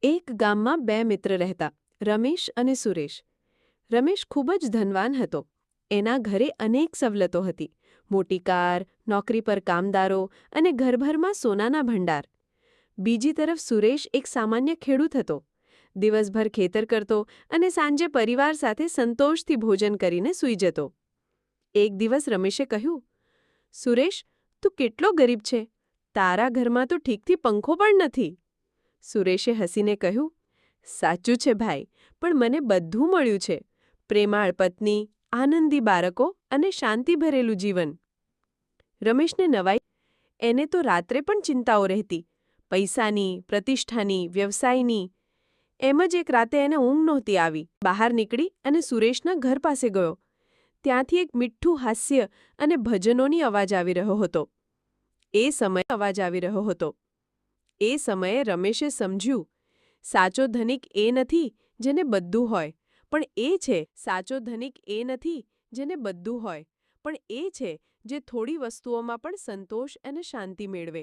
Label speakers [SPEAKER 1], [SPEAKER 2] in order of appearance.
[SPEAKER 1] એક ગામમાં બે મિત્ર રહેતા, રમેશ અને સુરેશ. રમેશ ખૂબ જ ધનવાન હતો. એના ઘરે અનેક સવલતો હતી: મોટી કાર, નોકરી પર કામદારો અને ઘરભરમાં સોનાના ભંડાર. બીજી તરફ સુરેશ એક સામાન્ય ખેડૂત હતો. દિવસભર ખેતર કરતો અને સાંજે પરિવાર સાથે સંતોષથી ભોજન કરીને સૂઈ જતો. એક દિવસ રમેશે કહ્યું, સુરેશ, તું કેટલો ગરીબ છે. તારા ઘરમાં તો ઠીકથી પંખો પણ નથી. સુરેશે હસીને કહ્યું, સાચું છે ભાઈ, પણ મને બધું મળ્યું છે: પ્રેમાળ પત્ની, આનંદી બાળકો અને શાંતિભરેલું જીવન. રમેશને નવાઈ. એને તો રાત્રે પણ ચિંતાઓ રહેતી: પૈસાની, પ્રતિષ્ઠાની, વ્યવસાયની. એમ જ એક રાતે એને ઊંઘ નહોતી આવી. બહાર નીકળી અને સુરેશના ઘર પાસે ગયો. ત્યાંથી એક મીઠું હાસ્ય અને ભજનોની અવાજ આવી રહ્યો હતો. એ સમયે રમેશે સમજ્યું, સાચો ધનિક એ નથી જેને બધું હોય, પણ એ છે જે થોડી વસ્તુઓમાં પણ સંતોષ અને શાંતિ મેળવે.